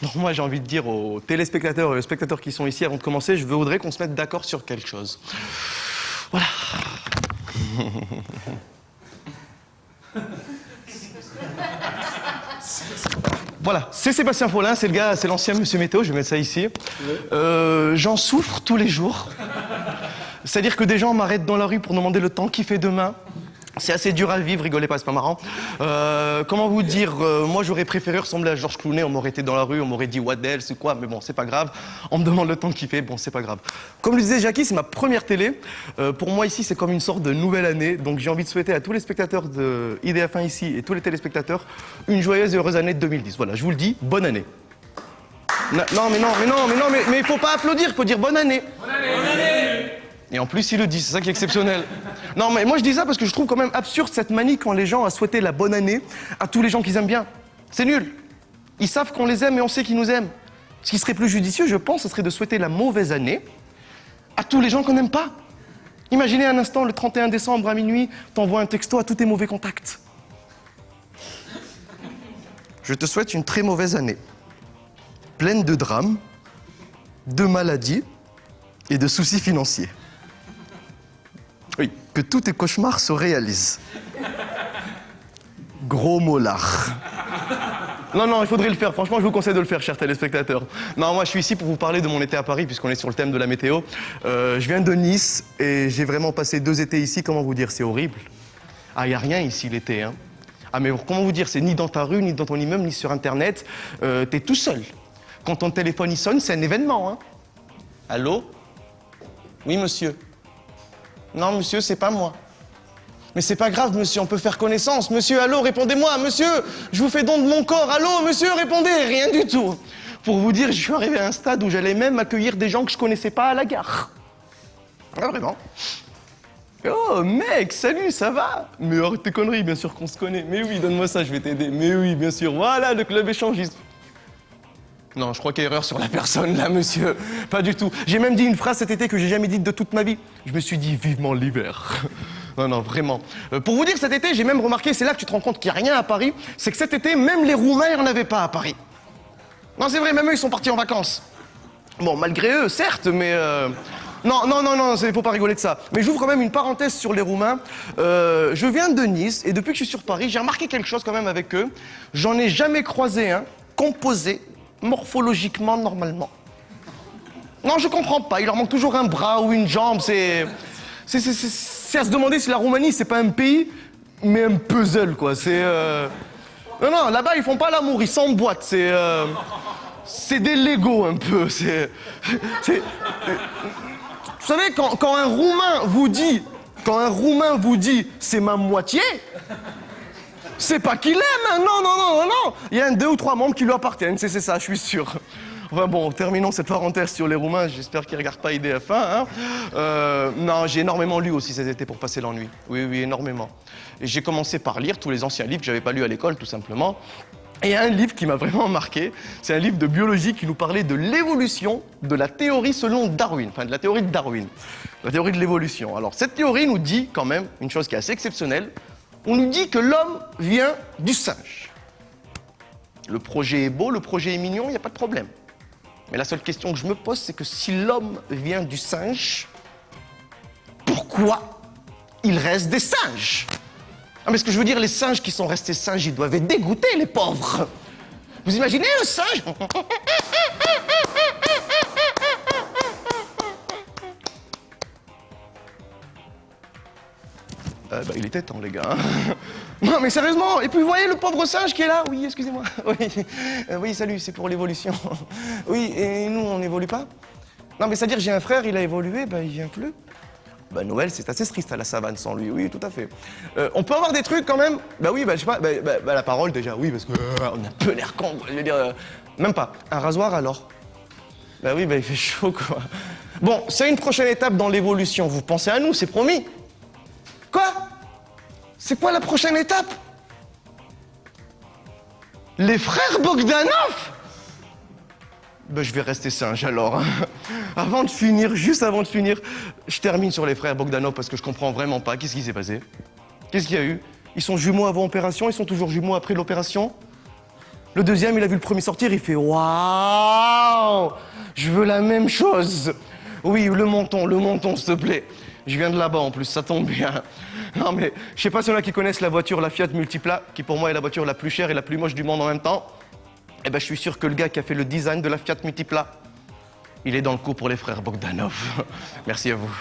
Donc moi j'ai envie de dire aux téléspectateurs et aux spectateurs qui sont ici, avant de commencer, je voudrais qu'on se mette d'accord sur quelque chose. Voilà. Voilà, c'est Sébastien Follin, c'est le gars, c'est l'ancien Monsieur Météo, je vais mettre ça ici. J'en souffre tous les jours. C'est-à-dire que des gens m'arrêtent dans la rue pour demander le temps qu'il fait demain. C'est assez dur à vivre, rigolez pas, c'est pas marrant. Comment vous dire, moi j'aurais préféré ressembler à Georges Clooney, on m'aurait été dans la rue, on m'aurait dit what the hell, c'est quoi, mais bon, c'est pas grave. On me demande le temps qu'il fait, bon, c'est pas grave. Comme le disait Jackie, c'est ma première télé. Pour moi ici, c'est comme une sorte de nouvelle année, donc j'ai envie de souhaiter à tous les spectateurs de IDF1 ici et tous les téléspectateurs une joyeuse et heureuse année 2010. Voilà, je vous le dis, bonne année. Non, mais il faut pas applaudir, il faut dire bonne année. Bonne année. Bonne année. Et en plus, il le dit, c'est ça qui est exceptionnel. Non, mais moi je dis ça parce que je trouve quand même absurde cette manie quand les gens a souhaité la bonne année à tous les gens qu'ils aiment bien. C'est nul. Ils savent qu'on les aime et on sait qu'ils nous aiment. Ce qui serait plus judicieux, je pense, ce serait de souhaiter la mauvaise année à tous les gens qu'on n'aime pas. Imaginez un instant, le 31 décembre à minuit, t'envoies un texto à tous tes mauvais contacts. Je te souhaite une très mauvaise année, pleine de drames, de maladies et de soucis financiers. Oui, que tous tes cauchemars se réalisent. Gros mollard. Non, il faudrait le faire. Franchement, je vous conseille de le faire, chers téléspectateurs. Non, moi, je suis ici pour vous parler de mon été à Paris, puisqu'on est sur le thème de la météo. Je viens de Nice et j'ai vraiment passé 2 étés ici. Comment vous dire, c'est horrible. Ah, il n'y a rien ici l'été, hein. Ah, mais comment vous dire, c'est ni dans ta rue, ni dans ton immeuble, ni sur Internet. T'es tout seul. Quand ton téléphone il sonne, c'est un événement, hein. Allô? Oui, monsieur. Non, monsieur, c'est pas moi. Mais c'est pas grave, monsieur, on peut faire connaissance. Monsieur, allô, répondez-moi. Monsieur, je vous fais don de mon corps. Allô, monsieur, répondez. Rien du tout. Pour vous dire, je suis arrivé à un stade où j'allais même accueillir des gens que je connaissais pas à la gare. Ah, vraiment. Oh, mec, salut, ça va? Mais arrête tes conneries, bien sûr qu'on se connaît. Mais oui, donne-moi ça, je vais t'aider. Mais oui, bien sûr. Voilà, le club échangiste. Non, je crois qu'il y a erreur sur la personne, là, monsieur. Pas du tout. J'ai même dit une phrase cet été que j'ai jamais dite de toute ma vie. Je me suis dit vivement l'hiver. Non, vraiment. Pour vous dire, cet été, j'ai même remarqué, c'est là que tu te rends compte qu'il n'y a rien à Paris, c'est que cet été, même les Roumains, ils n'en avaient pas à Paris. Non, c'est vrai, même eux, ils sont partis en vacances. Bon, malgré eux, certes, mais... Non, il faut pas rigoler de ça. Mais j'ouvre quand même une parenthèse sur les Roumains. Je viens de Nice, et depuis que je suis sur Paris, j'ai remarqué quelque chose quand même avec eux. J'en ai jamais croisé un composé morphologiquement normalement. Non, je comprends pas. Il leur manque toujours un bras ou une jambe. C'est à se demander si la Roumanie, c'est pas un pays, mais un puzzle, quoi. C'est... Non, là-bas, ils font pas l'amour, ils s'emboîtent. C'est des Lego, un peu. Vous savez, quand un Roumain vous dit... c'est ma moitié... C'est pas qu'il aime, hein. Non. Il y a 2 ou 3 membres qui lui appartiennent, c'est ça, je suis sûr. Enfin bon, terminons cette parenthèse sur les Roumains, j'espère qu'ils regardent pas IDF1, hein. Non, j'ai énormément lu aussi cet été pour passer l'ennui. Oui, énormément. Et j'ai commencé par lire tous les anciens livres que j'avais pas lus à l'école, tout simplement. Et il y a un livre qui m'a vraiment marqué, c'est un livre de biologie qui nous parlait de l'évolution de la théorie selon Darwin, enfin de la théorie de Darwin, la théorie de l'évolution. Alors cette théorie nous dit quand même une chose qui est assez exceptionnelle. On nous dit que l'homme vient du singe. Le projet est beau, le projet est mignon, il n'y a pas de problème. Mais la seule question que je me pose, c'est que si l'homme vient du singe, pourquoi il reste des singes? Ah, mais ce que je veux dire, les singes qui sont restés singes, ils doivent être dégoûtés, les pauvres. Vous imaginez un singe? Il était temps, les gars. Non, mais sérieusement. Et puis, vous voyez le pauvre singe qui est là? Oui, excusez-moi. Oui, salut, c'est pour l'évolution. Oui, et nous, on n'évolue pas? Non, mais c'est-à-dire, j'ai un frère, il a évolué, il vient plus. Noël, c'est assez triste à la savane sans lui. Oui, tout à fait. On peut avoir des trucs quand même? Oui, je sais pas. La parole, déjà, oui, parce qu'on a un peu l'air con. Je veux dire, même pas. Un rasoir, alors? Oui, il fait chaud, quoi. Bon, c'est une prochaine étape dans l'évolution. Vous pensez à nous, c'est promis. Quoi? C'est quoi la prochaine étape? Les frères Bogdanov? Je vais rester singe alors. Juste avant de finir, je termine sur les frères Bogdanov parce que je comprends vraiment pas. Qu'est-ce qui s'est passé? Qu'est-ce qu'il y a eu? Ils sont jumeaux avant opération, ils sont toujours jumeaux après l'opération? Le deuxième, il a vu le premier sortir, il fait waouh, je veux la même chose. Oui, le menton, s'il te plaît. Je viens de là-bas en plus, ça tombe bien. Non mais, je sais pas s'il y en a qui connaissent la voiture, la Fiat Multipla, qui pour moi est la voiture la plus chère et la plus moche du monde en même temps. Eh ben, je suis sûr que le gars qui a fait le design de la Fiat Multipla, il est dans le coup pour les frères Bogdanov. Merci à vous.